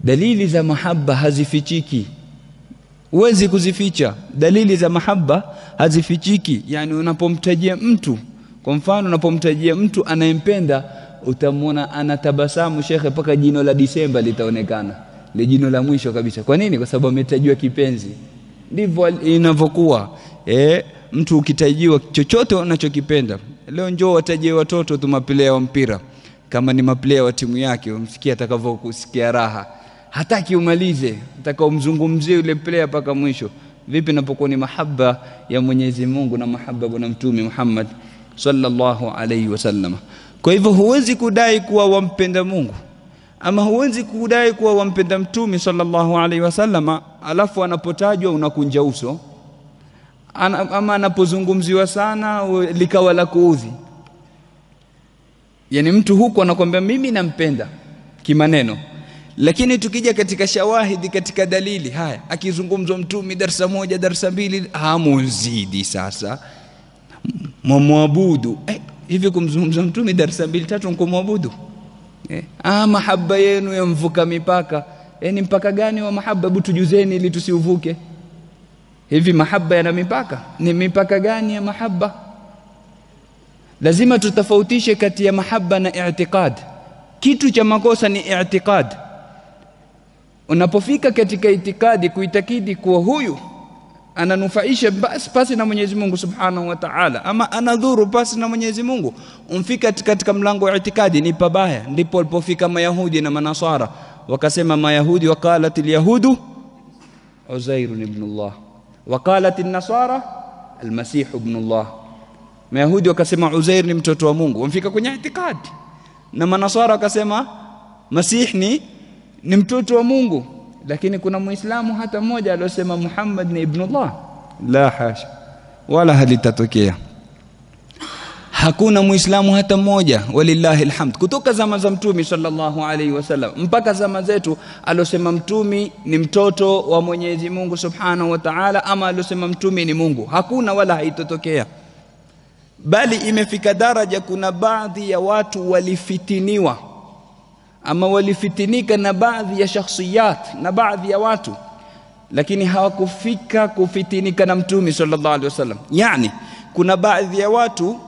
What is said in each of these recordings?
Dalili za mahaba hazifichiki, huwezi kuzificha. Dalili za mahaba hazifichiki. Yani unapomtajia mtu, kwa mfano unapomtajia mtu anayempenda, utamwona anatabasamu shekhe paka jino la Disemba litaonekana, le jino la mwisho kabisa. Kwa nini? Kwa sababu ametajiwa kipenzi. Ndivyo inavyokuwa. Mtu ukitajiwa chochote unachokipenda. Leo njoo watajie watoto tu maplayer wa mpira, kama ni maplayer wa timu yake, umsikia atakavyokusikia raha, hataki umalize, nataka umzungumzie yule player paka mwisho. Vipi napokuwa ni mahaba ya Mwenyezi Mungu na mahaba bwana Mtume Muhammad sallallahu alayhi wasallam? Kwa hivyo huwezi kudai kuwa wampenda Mungu, ama huwezi kudai kuwa wampenda Mtume sallallahu alayhi wasallam alafu anapotajwa unakunja uso, ama anapozungumziwa sana likawa la kuudhi. Yani mtu huko anakuambia mimi nampenda kimaneno, lakini tukija katika shawahidi, katika dalili, haya akizungumzwa Mtume darasa moja darasa mbili, hamuzidi sasa mwabudu. Hivi kumzungumza Mtume darasa mbili tatu mkumwabudu? Mahaba yenu yamvuka mipaka. Ni mpaka gani wa mahaba? Hebu tujuzeni ili tusiuvuke. Hivi mahaba yana mipaka? Ni mipaka gani ya mahaba? Lazima tutofautishe kati ya mahaba na i'tiqad. Kitu cha makosa ni i'tiqad. Unapofika katika itikadi, kuitakidi kuwa huyu ananufaisha pasi na Mwenyezi Mungu Subhanahu wa Ta'ala, ama anadhuru pasi na Mwenyezi Mungu, umfika katika mlango wa itikadi, ni pabaya. Ndipo walipofika Mayahudi na Manasara, wakasema Mayahudi, waqalat al-yahudu Uzair ibn Allah, waqalat an-nasara al-Masih ibn Allah. Mayahudi wakasema Uzair ni mtoto wa Mungu, umfika kwenye itikadi, na Manasara wakasema Masih ni mtoto wa Mungu. Lakini kuna Muislamu hata mmoja aliyosema Muhammad ni ibn Allah? La hasha, wala halitatokea. Hakuna Muislamu hata mmoja, walillahi alhamd, kutoka zama za Mtume sallallahu alaihi wasallam mpaka zama zetu aliyosema Mtume ni mtoto wa Mwenyezi Mungu Subhanahu wa Ta'ala, ama aliyosema Mtume ni Mungu. Hakuna, wala haitotokea. Bali imefika daraja kuna baadhi ya watu walifitiniwa, ama walifitinika na baadhi ya shakhsiyat na baadhi ya watu, lakini hawakufika kufitinika na Mtume sallallahu alaihi wasallam. Yani kuna baadhi ya watu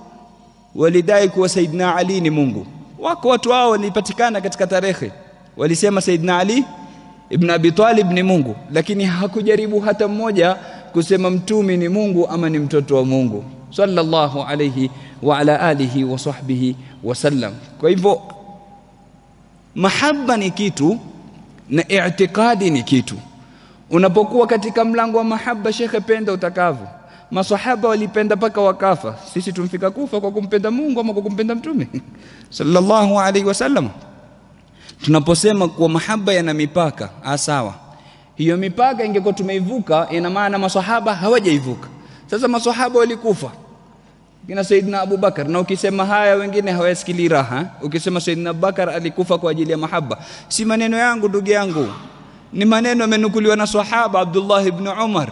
walidai kuwa Saidina Ali ni Mungu. Wako watu hao walipatikana katika tarehe, walisema Saidina Ali ibn Abi Talib ni Mungu, lakini hakujaribu hata mmoja kusema Mtume ni Mungu ama ni mtoto wa Mungu sallallahu alayhi wa ala alihi wa sahbihi wasallam. Kwa hivyo mahaba ni kitu na i'tiqadi ni kitu. Unapokuwa katika mlango wa mahaba, shekhe, penda utakavyo. Masahaba walipenda paka wakafa. Sisi tumfika kufa kwa kumpenda Mungu ama kwa kumpenda Mtume sallallahu alaihi wasallam? Tunaposema kwa mahaba yana mipaka, sawa. Hiyo mipaka ingekuwa tumeivuka, ina maana masahaba hawajaivuka. Sasa masahaba walikufa, kina Saidina Abu Bakar, na ukisema haya wengine hawasikili raha. Ukisema Saidina Abu Bakar alikufa kwa ajili ya mahaba, si maneno yangu ndugu yangu, ni maneno yamenukuliwa na sahaba Abdullah ibn Umar,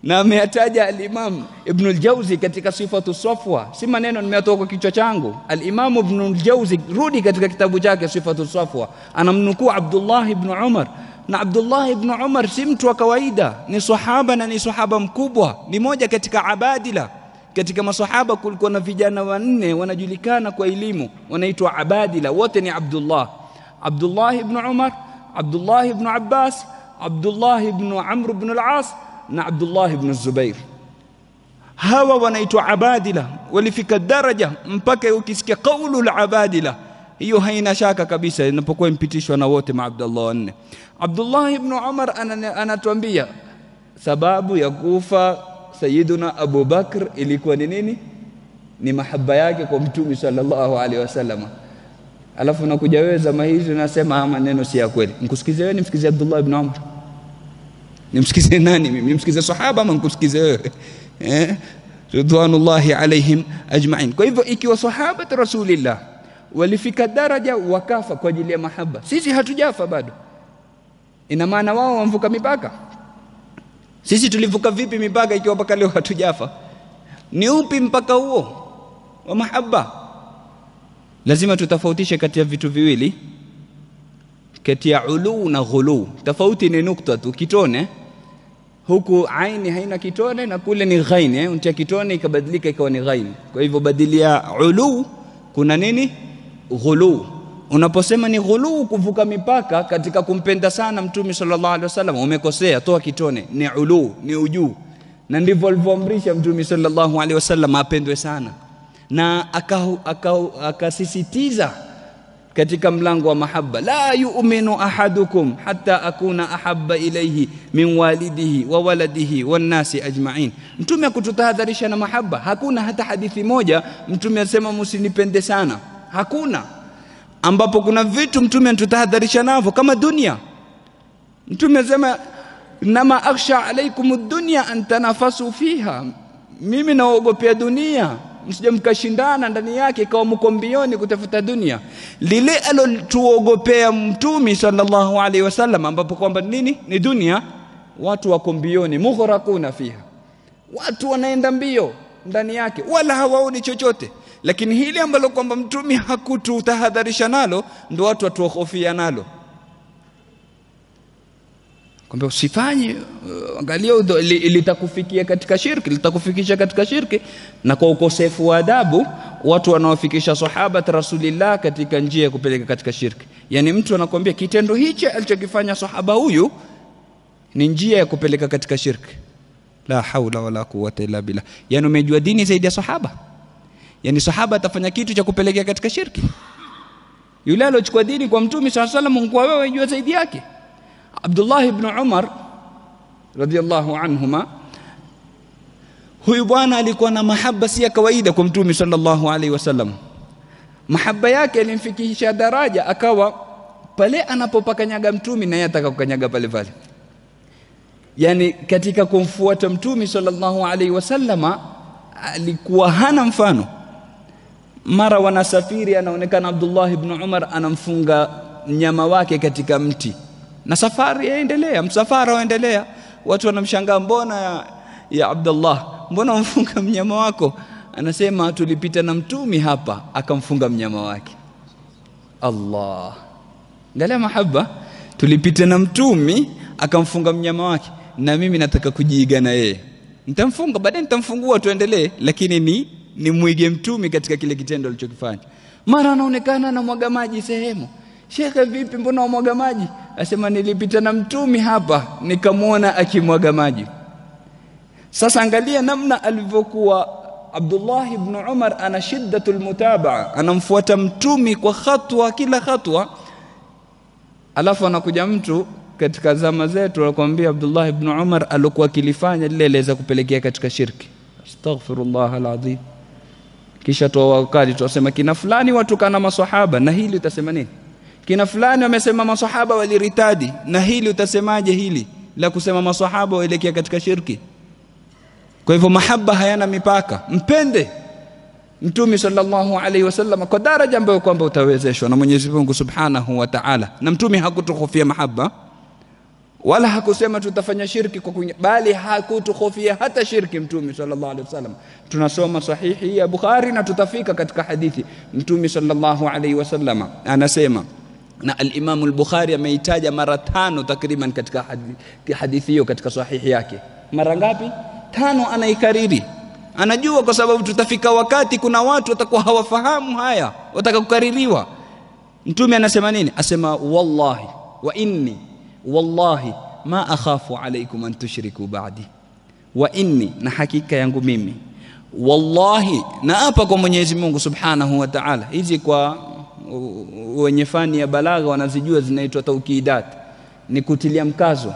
na ameyataja al-Imam Ibn al-Jawzi katika Sifatu Safwa. Si maneno nimeyatoa kwa kichwa changu. Al-Imam Ibn al-Jawzi, rudi katika kitabu chake Sifatu Safwa, anamnukuu Abdullah ibn Umar. Na Abdullah ibn Umar si mtu wa kawaida, ni sahaba, na ni sahaba mkubwa, ni moja katika abadila. Katika masahaba kulikuwa na vijana wanne wanajulikana kwa elimu, wanaitwa abadila, wote ni Abdullah. Abdullah ibn Umar, Abdullah ibn Abbas, Abdullah ibn Amr ibn al-As na Abdullah ibn Zubair. Hawa wanaitwa abadila. Walifika daraja mpaka ukisikia kaulu al-abadila, hiyo haina shaka kabisa inapokuwa impitishwa na wote Abdullah wanne. Abdullah ibn Umar anatuambia sababu ya kufa Sayyiduna Abu Bakr ilikuwa ni nini? Ni mahaba yake kwa Mtume sallallahu alaihi wasallam. Alafu nakuja wewe zama hizi unasema maneno si ya kweli. Mkusikize wewe, nimsikize Abdullah ibn Umar? Nimsikize nani mimi? Nimsikize sahaba ama mkusikize wewe? Ridwanullahi alaihim ajma'in. Kwa hivyo ikiwa sahaba Rasulillah walifika daraja wakafa kwa ajili ya mahaba, sisi hatujafa bado, ina maana wao wamvuka mipaka. Sisi tulivuka vipi mipaka ikiwa mpaka leo hatujafa? Ni upi mpaka huo wa mahaba? Lazima tutofautishe kati ya vitu viwili. kati ya ulu na ghulu. Tofauti ni nukta tu, kitone. Huku aini haina kitone na kule ni ghaini, untia kitone ikabadilika ikawa ni ghaini. Kwa hivyo badilia ulu kuna nini? Ghulu. Unaposema ni ghulu, kuvuka mipaka katika kumpenda sana Mtume sallallahu alaihi wasallam, umekosea, toa kitone. Ni ulu, ni ujuu. Na ndivyo alivyoamrisha Mtume sallallahu alaihi wasallam apendwe sana, na akasisitiza katika mlango wa mahaba, la yu'minu ahadukum hatta akuna ahabba ilayhi min walidihi wa waladihi wan nasi ajma'in. Mtume akututahadharisha na mahaba. Hakuna hata hadithi moja Mtume asema msinipende sana, hakuna. Ambapo kuna vitu Mtume anatutahadharisha navyo kama dunia. Mtume asema nama akhsha alaykum ad-dunya an tanafasu fiha, mimi naogopea dunia msije mkashindana ndani yake ikawa mko mbioni kutafuta dunia. Lile alotuogopea Mtume sallallahu alaihi wasallam, ambapo kwamba nini ni dunia, watu wako mbioni, mughraquna fiha, watu wanaenda mbio ndani yake wala hawaoni chochote. Lakini hili ambalo kwamba Mtume hakututahadharisha nalo, ndio watu watuhofia nalo, kwamba usifanye. Angalia litakufikia katika shirki, litakufikisha katika shirki. Na kwa ukosefu wa adabu watu wanaofikisha sahaba Rasulillah katika njia ya kupeleka katika shirki. Yani mtu anakuambia kitendo hichi alichokifanya sahaba huyu ni njia ya kupeleka katika shirki. La haula wala quwwata illa billah. Yani umejua dini zaidi ya sahaba? Yani sahaba atafanya kitu cha kupelekea katika shirki? Yule aliyochukua dini kwa Mtume sallallahu alaihi wasallam, kwa wewe unajua zaidi yake. Abdullah ibn Umar radiyallahu anhuma, huyu bwana alikuwa na mahaba si ya kawaida kwa Mtume sallallahu alaihi wasallam. Mahaba yake ilimfikisha daraja akawa pale anapopakanyaga Mtume na yeye ataka kukanyaga pale pale. Yani katika kumfuata Mtume sallallahu alaihi wasallam alikuwa hana mfano. Mara wanasafiri, anaonekana Abdullah ibn Umar anamfunga mnyama wake katika mti, na safari yaendelea, msafara waendelea. Watu wanamshangaa, mbona ya Abdullah, mbona umfunga mnyama wako? Anasema tulipita na Mtume hapa akamfunga mnyama wake. Allah, angalia mahaba. Tulipita na Mtume akamfunga mnyama wake, na mimi nataka kujiiga na yeye. Nitamfunga baadaye, nitamfungua tuendelee, lakini ni muige Mtume katika kile kitendo alichokifanya. Mara anaonekana anamwaga maji sehemu. Shekhe, vipi, mbona umwaga maji? Asema nilipita na Mtume hapa nikamwona akimwaga maji. Sasa angalia namna alivyokuwa Abdullah ibn Umar, ana shiddatul mutabaa, anamfuata Mtume kwa hatua, kila hatua. Alafu anakuja mtu katika zama zetu anakuambia Abdullah ibn Umar alikuwa kilifanya lile laweza kupelekea katika shirki. Astaghfirullah alazim. Kisha toa wakati tuasema kina fulani watu kana maswahaba, na hili utasema nini? Kina fulani wamesema maswahaba waliritadi, na hili utasemaje hili la kusema maswahaba waelekea katika shirki? Kwa hivyo mahaba hayana mipaka. Mpende Mtume sallallahu alaihi wasallam kwa daraja ambayo kwamba utawezeshwa na Mwenyezi Mungu Subhanahu wa Ta'ala. Na Mtume hakutukhofia mahaba, wala hakusema tutafanya shirki kwa bali hakutukhofia hata shirki Mtume sallallahu alaihi wasallam. Tunasoma sahihi ya Bukhari na tutafika katika hadithi. Mtume sallallahu alaihi wasallam anasema, na al-Imam al-Bukhari ameitaja mara 5 takriban katika hadithi hiyo katika sahihi yake. Mara ngapi? 5 anaikariri. Anajua kwa sababu tutafika wakati kuna watu watakuwa hawafahamu haya, watakakukaririwa. Mtume anasema nini? Asema wallahi wa inni wallahi ma akhafu alaykum an tushriku ba'di, wa inni, na hakika yangu mimi, wallahi, na hapa kwa Mwenyezi Mungu Subhanahu wa Ta'ala. Hizi kwa wenye fani ya balagha wanazijua, zinaitwa taukidat, ni kutilia mkazo.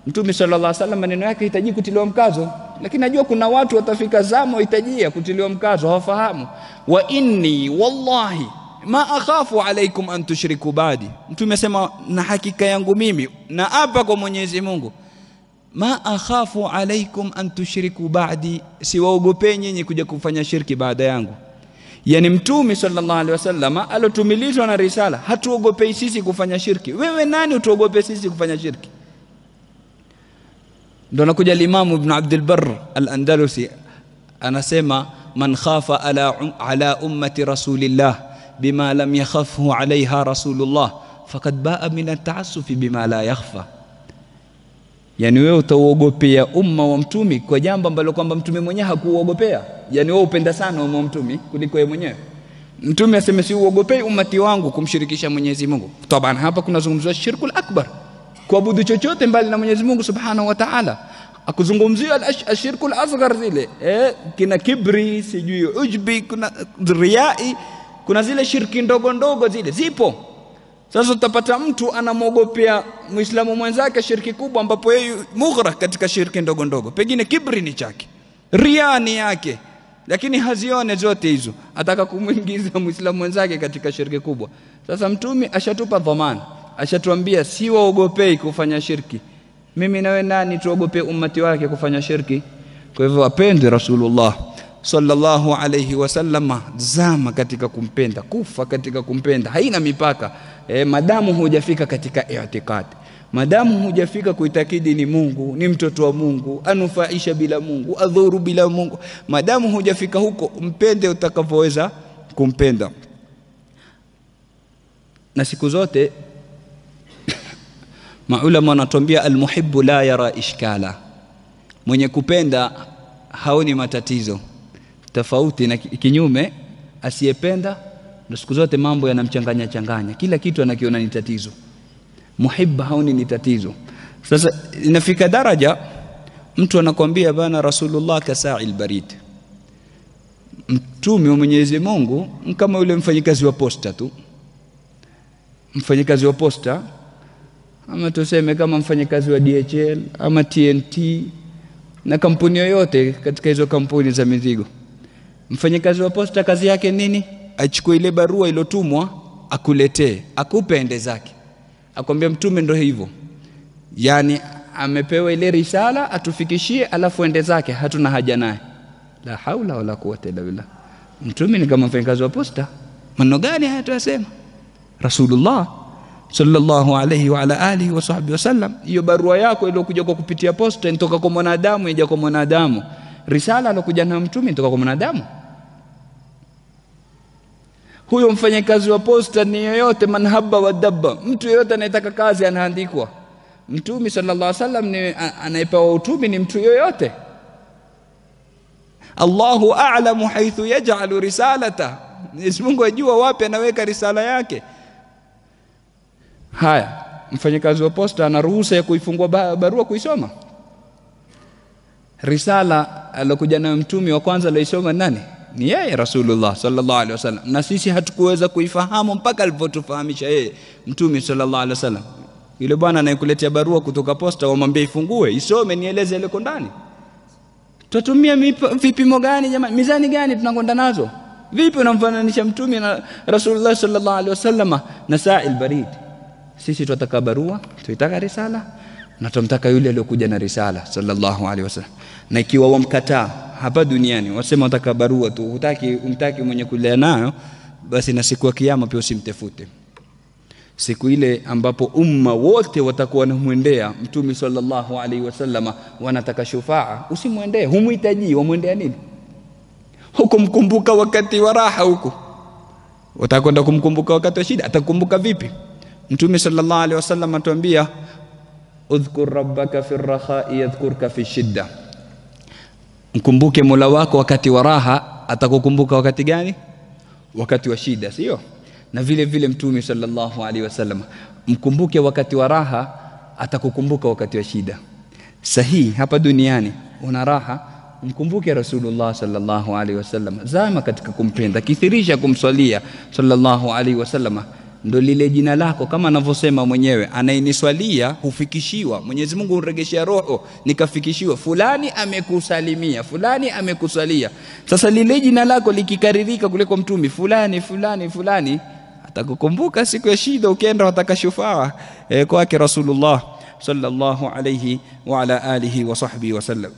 Mtume sallallahu alaihi wasallam maneno yake hitaji kutiliwa mkazo, lakini najua kuna watu watafika zamo hitajia kutiliwa mkazo, hawafahamu. Wa inni wallahi ma akhafu alaykum an tushriku ba'di. Mtume sema na hakika yangu mimi, na hapa kwa Mwenyezi Mungu, ma akhafu alaykum an tushriku ba'di, siwaogopeni nyinyi kuja kufanya shirki baada yangu. Yani Mtume sallallahu alaihi wasallam alotumilizwa na risala hatuogopei sisi kufanya shirki. Wewe nani utuogope sisi kufanya shirki? Ndio nakuja al-Imam Ibn Abdul Barr al-Andalusi anasema, man khafa ala ummati rasulillah bima lam yakhafhu alaiha rasulullah faqad baa min at-ta'assufi bima la yakhfa. Yani wewe utaogopea umma wa mtumi kwa jambo ambalo kwamba mtume mwenyewe hakuogopea. Yani wewe upenda sana umma wa mtumi kuliko yeye mwenyewe. Mtume aseme si uogopei ummati wangu kumshirikisha Mwenyezi Mungu. Tabana hapa kuna zungumzwa shirkul akbar, kuabudu chochote mbali na Mwenyezi Mungu Subhanahu wa Ta'ala. Akuzungumzia ashirkul asghar zile kina kibri, sijui ujbi, kuna riyai, kuna zile shirki ndogo ndogo zile zipo. Sasa utapata mtu anamwogopea Muislamu mwenzake shirki kubwa ambapo yeye mughraq katika shirki ndogo ndogo. Pengine kibri ni chake, riya ni yake, lakini hazione zote hizo, ataka kumuingiza Muislamu mwenzake katika shirki kubwa. Sasa mtume ashatupa dhamana, ashatuambia si waogopei kufanya shirki. Mimi nawe nani tuogope ummati wake kufanya shirki? Kwa hivyo apende Rasulullah sallallahu alayhi wasallam, zama katika kumpenda, kufa katika kumpenda, haina mipaka. Madamu hujafika katika i'tiqad, madamu hujafika kuitakidi ni Mungu, ni mtoto wa Mungu, anufaisha bila Mungu, adhuru bila Mungu, madamu hujafika huko, mpende utakavyoweza kumpenda. Na siku zote maulama wanatuambia almuhibbu la yara ishkala, mwenye kupenda haoni matatizo, tofauti na kinyume asiyependa. Na siku zote mambo yanamchanganya changanya, kila kitu anakiona ni tatizo. Muhibba haoni ni tatizo. Sasa inafika daraja mtu anakuambia bana Rasulullah kasa'il barid, mtume wa Mwenyezi Mungu kama yule mfanyikazi wa posta tu, mfanyikazi wa posta, ama tuseme kama mfanyikazi wa DHL ama TNT na kampuni yoyote katika hizo kampuni za mizigo. Mfanyikazi wa posta kazi yake nini? Achukue ile barua ilotumwa akuletee, akupe ende zake. Akwambia mtume ndio hivyo, yani amepewa ile risala atufikishie, alafu ende zake, hatuna haja naye. La haula wala quwwata illa billah. Mtume ni kama mfanyikazi wa posta. Maneno gani haya tuyasema? Rasulullah sallallahu alayhi wa ala alihi wa sahbihi wasallam, hiyo barua yako iliyokuja kwa kupitia posta inatoka kwa mwanadamu, ija kwa mwanadamu. Risala alokuja na mtume inatoka kwa mwanadamu. Huyo mfanyakazi wa posta ni yoyote, manhaba wa dabba, mtu yoyote anayetaka kazi anaandikwa. Mtume sallallahu alaihi wasallam ni anayepewa utume ni mtu yoyote. Allahu a'lamu haythu yaj'alu risalata, Mwenyezi Mungu ajua wapi anaweka risala yake. Haya, mfanyakazi wa posta ana ruhusa ya kuifungua barua kuisoma? Risala alokuja na mtume wa kwanza alisoma nani? Ni yeye Rasulullah sallallahu alaihi wasallam. Na sisi hatukuweza kuifahamu mpaka alipotufahamisha yeye mtume sallallahu alaihi wasallam. Yule bwana anayekuletea barua kutoka posta wamwambie ifungue, isome, nieleze ile ndani. Tutumia vipimo gani jamani? Mizani gani tunakwenda nazo? Vipi unamfananisha mtume na Rasulullah sallallahu alaihi wasallam na sa'il barid? Sisi tunataka barua, tunataka risala, na tunamtaka yule aliyokuja na risala sallallahu alaihi wasallam. Na ikiwa wamkataa hapa duniani, wasema unataka barua tu, umtaki mwenye kulea nayo, basi na siku ya kiyama pia usimtafute. Siku ile ambapo umma wote watakuwa wanamwendea mtume sallallahu alaihi wasallam, wanataka shufaa, usimwendee, humuhitaji, wamwendea nini? Huko mkumbuka wakati wa raha huko. Utakwenda kumkumbuka wakati wa shida, atakumbuka vipi? Mtume sallallahu alaihi wasallam atuambia udhkur rabbaka fi ar-rakha'i yadhkurka fi shidda. Mkumbuke Mola wako wakati wa raha, atakukumbuka wakati gani? Wakati wa shida, sio? Na vile vile Mtume sallallahu alaihi wasallam, mkumbuke wakati wa raha, atakukumbuka wakati wa shida. Sahihi hapa duniani una raha, mkumbuke Rasulullah sallallahu alaihi wasallam, zama katika kumpenda, kithirisha kumswalia sallallahu alaihi wasallam. Ndo lile jina lako kama anavyosema mwenyewe, anayeniswalia hufikishiwa. Mwenyezi Mungu unregeshia roho nikafikishiwa, fulani amekusalimia, fulani amekusalia. Sasa lile jina lako likikaririka kule kwa mtume, fulani fulani fulani, atakukumbuka siku ya shida, ukienda wataka shufaa kwake Rasulullah sallallahu alayhi wa ala alihi wa sahbihi wasallam.